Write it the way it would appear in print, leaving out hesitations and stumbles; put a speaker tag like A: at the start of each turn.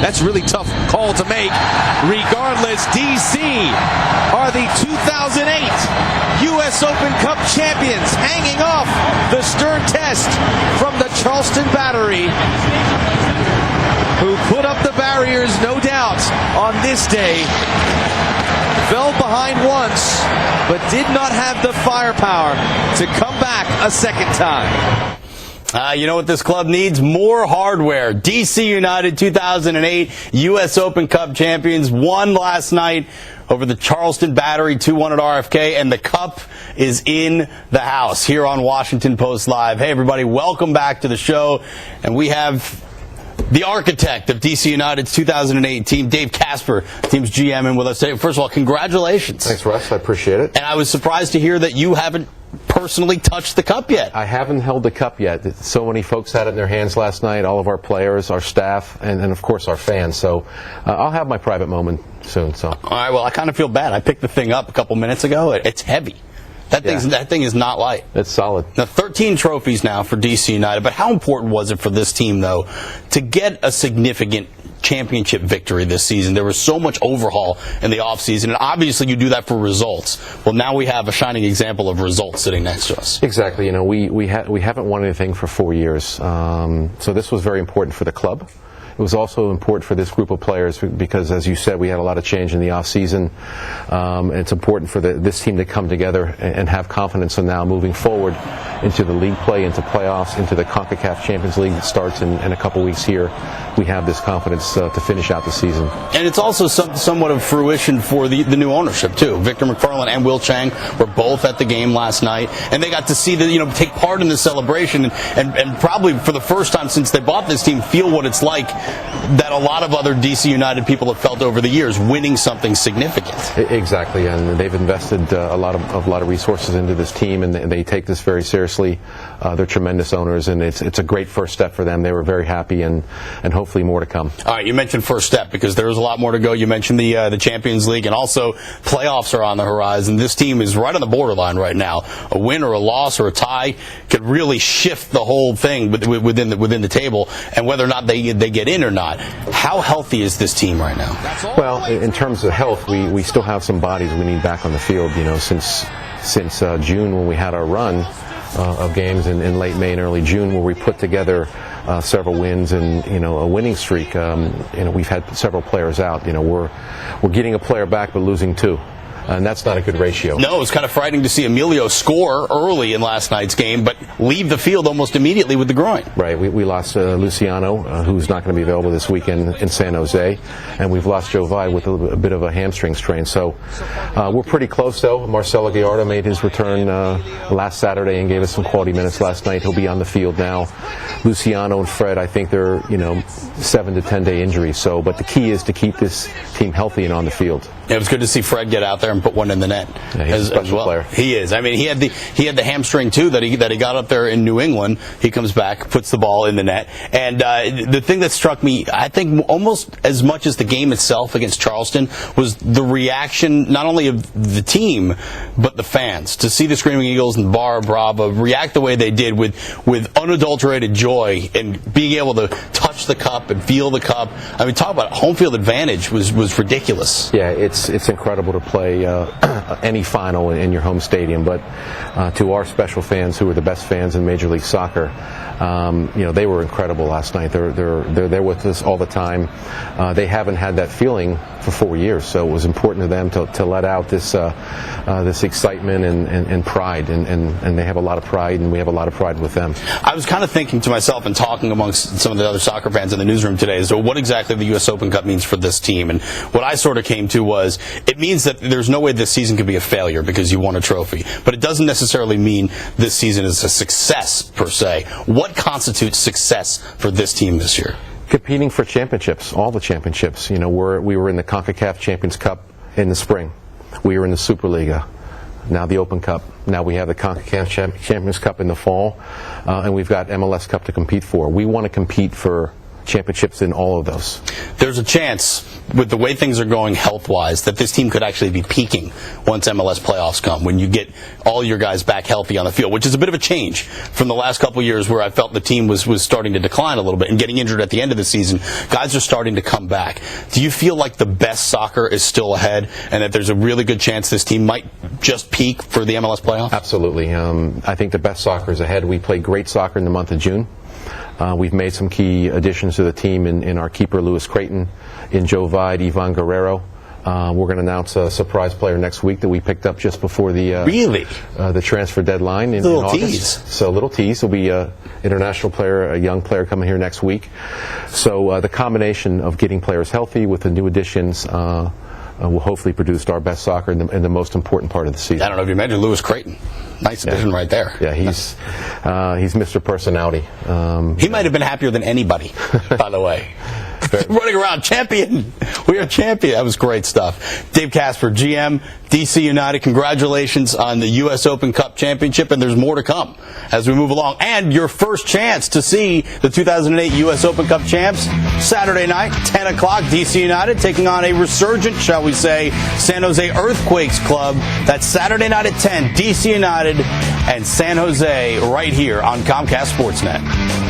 A: That's a really tough call to make. Regardless, DC are the 2008 U.S. Open Cup champions, hanging off the stern test from the Charleston Battery, who put up the barriers, no doubt, on this day. Fell behind once, but did not have the firepower to come back a second time.
B: You know what this club needs? More hardware. DC United 2008 U.S. Open Cup champions won last night over the Charleston Battery 2-1 at RFK, and the cup is in the house here on Washington Post Live. Hey, everybody, welcome back to the show. And we have the architect of DC United's 2008 team, Dave Kasper, team's GM, in with us today. First of all, congratulations.
C: Thanks, Russ. I appreciate it.
B: And I was surprised to hear that you haven't personally touched the cup yet.
C: I haven't held the cup yet. So many folks had it in their hands last night, all of our players, our staff, and of course our fans. So I'll have my private moment soon. So.
B: All right, well, I kind of feel bad. I picked the thing up a couple minutes ago. It's heavy. That thing is not light.
C: It's solid.
B: Now, 13 trophies now for DC United, but how important was it for this team, though, to get a significant championship victory this season? There was so much overhaul in the offseason, and obviously you do that for results. Well, now we have a shining example of results sitting next to us.
C: Exactly. You know, we haven't won anything for 4 years, so this was very important for the club. It was also important for this group of players because, as you said, we had a lot of change in the offseason. It's important for this team to come together and have confidence in now moving forward into the league play, into playoffs, into the CONCACAF Champions League that starts in a couple weeks here. We have this confidence to finish out the season.
B: And it's also somewhat of fruition for the new ownership, too. Victor McFarland and Will Chang were both at the game last night, and they got to see take part in the celebration and probably for the first time since they bought this team feel what it's like that a lot of other DC United people have felt over the years, winning something significant.
C: Exactly, and they've invested a lot of resources into this team, and they take this very seriously. They're tremendous owners, and it's a great first step for them. They were very happy, and hopefully more to come.
B: All right, you mentioned first step because there is a lot more to go. You mentioned the Champions League, and also playoffs are on the horizon. This team is right on the borderline right now. A win or a loss or a tie could really shift the whole thing within the table, and whether or not they get in or not. How healthy is this team right now?
C: Well, in terms of health, we still have some bodies we need back on the field. You know, since June when we had our run of games in late May and early June, where we put together several wins and a winning streak. We've had several players out. We're getting a player back but losing two. And that's not a good ratio.
B: No, it's kind of frightening to see Emilio score early in last night's game, but leave the field almost immediately with the groin.
C: Right. We lost Luciano, who's not going to be available this weekend in San Jose, and we've lost Joe Vai with a bit of a hamstring strain. So we're pretty close, though. Marcelo Gallardo made his return last Saturday and gave us some quality minutes last night. He'll be on the field now. Luciano and Fred, I think they're 7 to 10 day injuries. So, but the key is to keep this team healthy and on the field.
B: Yeah, it was good to see Fred get out there and put one in the net.
C: Yeah, he's a special player.
B: He is. I mean, he had the hamstring too that he got up there in New England. He comes back, puts the ball in the net, and the thing that struck me, I think, almost as much as the game itself against Charleston was the reaction not only of the team but the fans to see the Screaming Eagles and Barra Brava react the way they did with unadulterated joy and being able to touch the cup and feel the cup. I mean, talk about home field advantage was ridiculous.
C: Yeah, it's incredible to play any final in your home stadium, but to our special fans who are the best fans in Major League Soccer, they were incredible last night. They're there with us all the time. They haven't had that feeling for 4 years, so it was important to them to let out this excitement and pride, and they have a lot of pride, and we have a lot of pride with them.
B: I was kind of thinking to myself and talking amongst some of the other soccer fans in the newsroom today, so what exactly the U.S. Open Cup means for this team, and what I sort of came to was it means that there's no way this season could be a failure because you won a trophy, but it doesn't necessarily mean this season is a success per se. What constitutes success for this team this year?
C: Competing for championships, all the championships. We were in the CONCACAF Champions Cup in the spring. We were in the Superliga. Now the Open Cup. Now we have the CONCACAF Champions Cup in the fall, and we've got MLS Cup to compete for. We want to compete for championships in all of those.
B: There's a chance with the way things are going health-wise, that this team could actually be peaking once MLS playoffs come, when you get all your guys back healthy on the field, which is a bit of a change from the last couple of years where I felt the team was starting to decline a little bit and getting injured at the end of the season. Guys are starting to come back. Do you feel like the best soccer is still ahead and that there's a really good chance this team might just peak for the MLS playoffs?
C: Absolutely. I think the best soccer is ahead. We played great soccer in the month of June. We've made some key additions to the team in our keeper, Lewis Creighton, in Joe Vide, Ivan Guerrero. We're going to announce a surprise player next week that we picked up just before the transfer deadline in August. Tease. So a little tease. There'll be an international player, a young player coming here next week. So the combination of getting players healthy with the new additions will hopefully produce our best soccer in the most important part of the season.
B: I don't know if you mentioned Lewis Creighton. Nice addition right there.
C: Yeah, he's Mr. Personality.
B: He might have been happier than anybody, by the way. Running around, champion. We are champion. That was great stuff. Dave Kasper, GM, DC United. Congratulations on the U.S. Open Cup Championship, and there's more to come as we move along. And your first chance to see the 2008 U.S. Open Cup champs Saturday night, 10 o'clock. DC United taking on a resurgent, shall we say, San Jose Earthquakes club. That's Saturday night at 10. DC United and San Jose right here on Comcast Sportsnet.